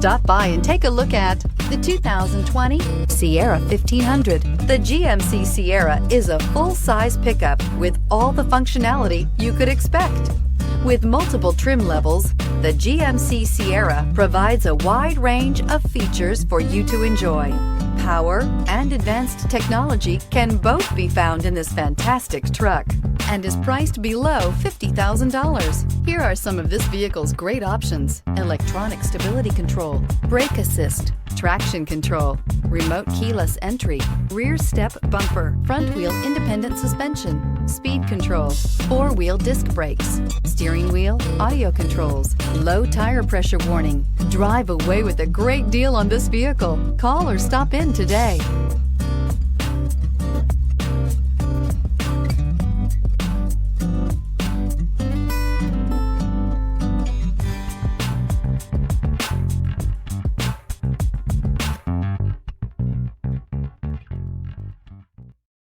Stop by and take a look at the 2020 Sierra 1500. The GMC Sierra is a full-size pickup with all the functionality you could expect. With multiple trim levels, the GMC Sierra provides a wide range of features for you to enjoy. Power and advanced technology can both be found in this fantastic truck and is priced below $50,000. Here are some of this vehicle's great options: electronic stability control, brake assist, traction control, remote keyless entry, rear step bumper, front wheel independent suspension, speed control, four-wheel disc brakes, steering wheel audio controls, low tire pressure warning. Drive away with a great deal on this vehicle. Call or stop in today.